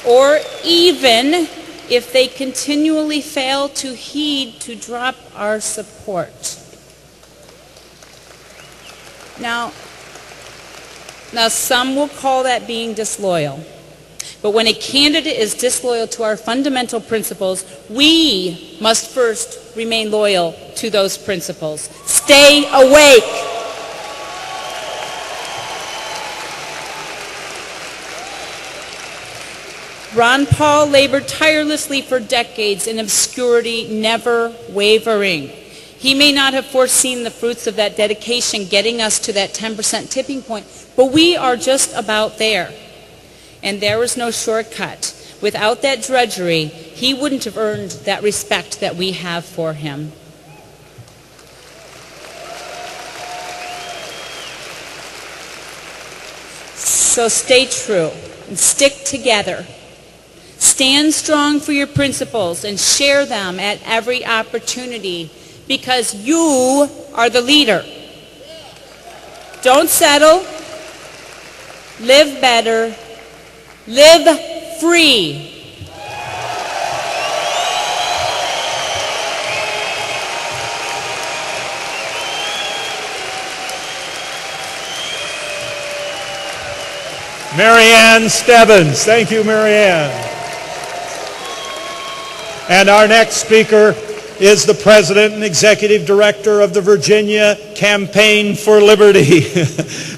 or even if they continually fail to heed to drop our support. Now some will call that being disloyal. But when a candidate is disloyal to our fundamental principles, we must first remain loyal to those principles. Stay awake. Ron Paul labored tirelessly for decades in obscurity, never wavering. He may not have foreseen the fruits of that dedication getting us to that 10% tipping point, but we are just about there. And there was no shortcut. Without that drudgery, he wouldn't have earned that respect that we have for him. So stay true and stick together. Stand strong for your principles and share them at every opportunity, because you are the leader. Don't settle. Live better. Live free. Marianne Stebbins. Thank you, Marianne. And our next speaker is the President and Executive Director of the Virginia Campaign for Liberty.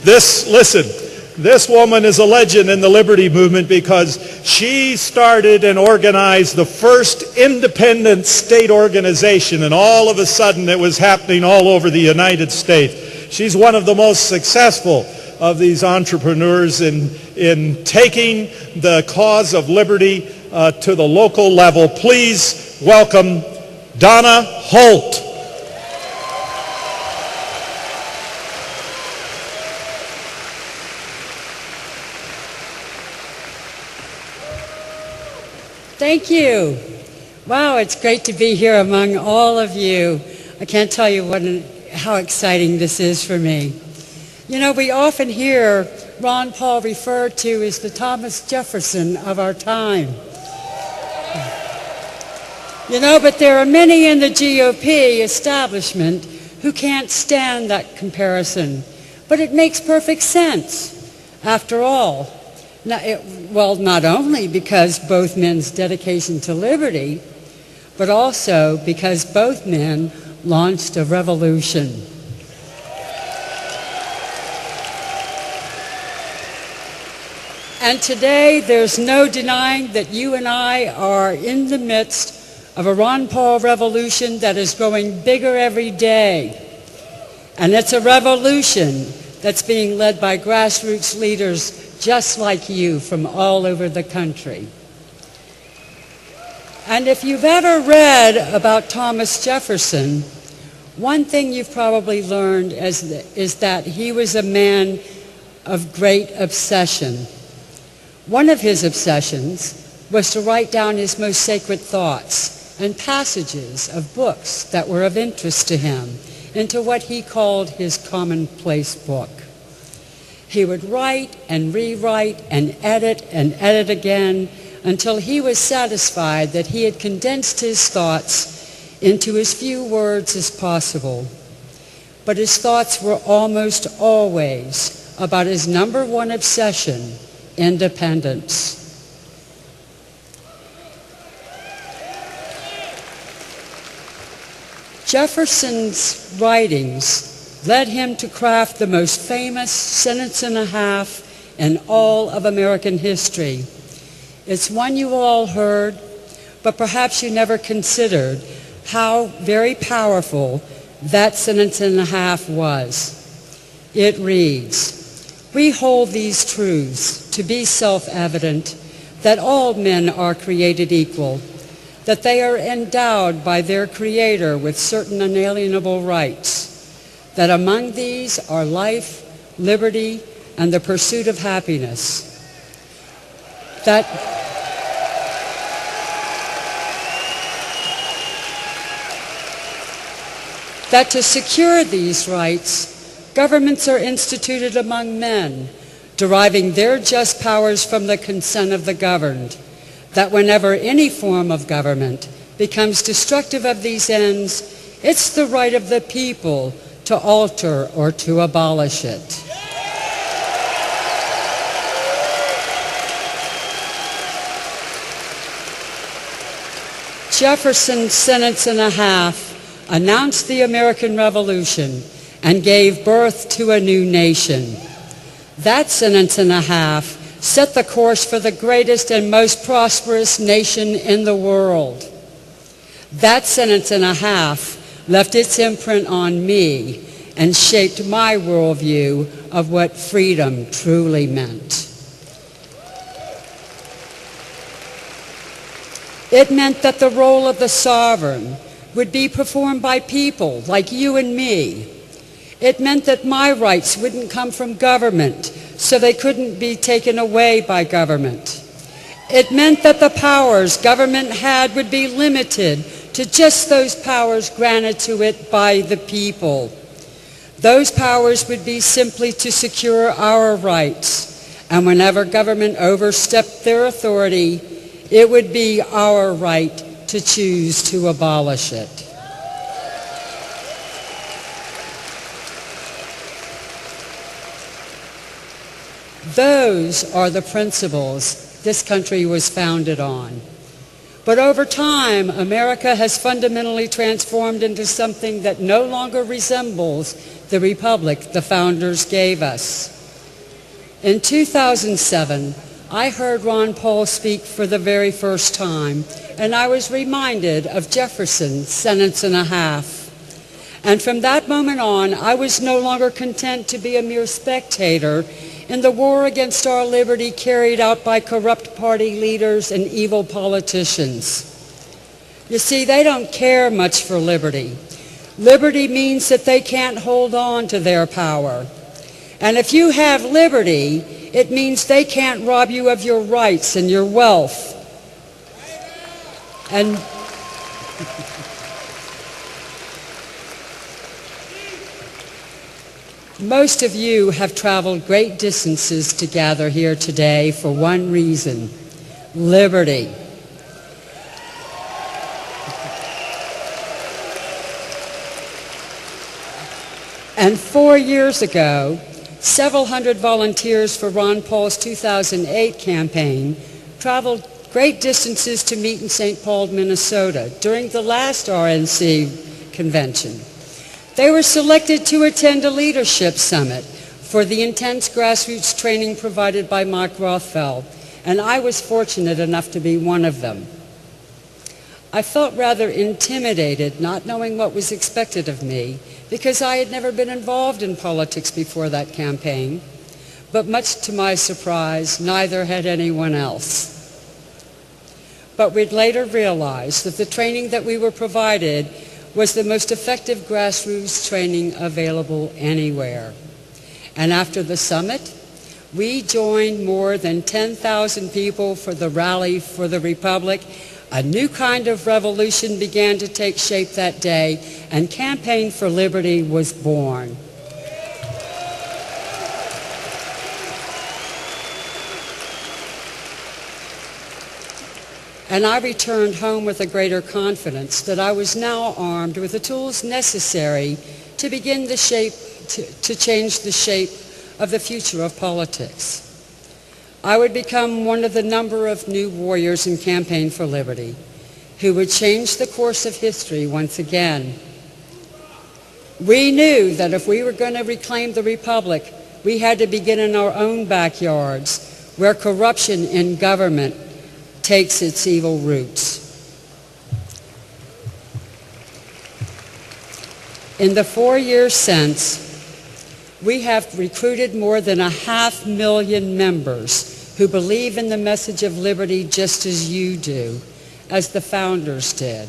This woman is a legend in the liberty movement because she started and organized the first independent state organization, and all of a sudden it was happening all over the United States. She's one of the most successful of these entrepreneurs in taking the cause of liberty to the local level. Please welcome Donna Holt. Thank you. Wow, it's great to be here among all of you. I can't tell you how exciting this is for me. You know, we often hear Ron Paul referred to as the Thomas Jefferson of our time. You know, but there are many in the GOP establishment who can't stand that comparison. But it makes perfect sense. After all, not only because both men's dedication to liberty, but also because both men launched a revolution. And today, there's no denying that you and I are in the midst of a Ron Paul revolution that is growing bigger every day. And it's a revolution that's being led by grassroots leaders just like you from all over the country. And if you've ever read about Thomas Jefferson, one thing you've probably learned is that he was a man of great obsession. One of his obsessions was to write down his most sacred thoughts and passages of books that were of interest to him into what he called his commonplace book. He would write and rewrite and edit again until he was satisfied that he had condensed his thoughts into as few words as possible. But his thoughts were almost always about his number one obsession, independence. Jefferson's writings led him to craft the most famous sentence and a half in all of American history. It's one you all heard, but perhaps you never considered how very powerful that sentence and a half was. It reads, "We hold these truths to be self-evident, that all men are created equal, that they are endowed by their Creator with certain unalienable rights, that among these are life, liberty, and the pursuit of happiness, that to secure these rights, governments are instituted among men, deriving their just powers from the consent of the governed, that whenever any form of government becomes destructive of these ends, it's the right of the people to alter or to abolish it. Jefferson's sentence and a half announced the American Revolution and gave birth to a new nation. That sentence and a half set the course for the greatest and most prosperous nation in the world. That sentence and a half left its imprint on me and shaped my worldview of what freedom truly meant. It meant that the role of the sovereign would be performed by people like you and me. It meant that my rights wouldn't come from government, so they couldn't be taken away by government. It meant that the powers government had would be limited to just those powers granted to it by the people. Those powers would be simply to secure our rights, and whenever government overstepped their authority, it would be our right to choose to abolish it. Those are the principles this country was founded on. But over time, America has fundamentally transformed into something that no longer resembles the republic the founders gave us. In 2007, I heard Ron Paul speak for the very first time, and I was reminded of Jefferson's sentence and a half. And from that moment on, I was no longer content to be a mere spectator in the war against our liberty carried out by corrupt party leaders and evil politicians. You see, they don't care much for liberty. Liberty means that they can't hold on to their power. And if you have liberty, it means they can't rob you of your rights and your wealth. And most of you have traveled great distances to gather here today for one reason: liberty. And 4 years ago, several hundred volunteers for Ron Paul's 2008 campaign traveled great distances to meet in St. Paul, Minnesota during the last RNC convention. They were selected to attend a leadership summit for the intense grassroots training provided by Mike Rothfeld, and I was fortunate enough to be one of them. I felt rather intimidated, not knowing what was expected of me, because I had never been involved in politics before that campaign. But much to my surprise, neither had anyone else. But we'd later realized that the training that we were provided was the most effective grassroots training available anywhere. And after the summit, we joined more than 10,000 people for the Rally for the Republic. A new kind of revolution began to take shape that day, and Campaign for Liberty was born. And I returned home with a greater confidence that I was now armed with the tools necessary to begin to change the shape of the future of politics. I would become one of the number of new warriors in Campaign for Liberty who would change the course of history once again. We knew that if we were going to reclaim the Republic, we had to begin in our own backyards, where corruption in government takes its evil roots. In the 4 years since, we have recruited more than 500,000 members who believe in the message of liberty just as you do, as the founders did.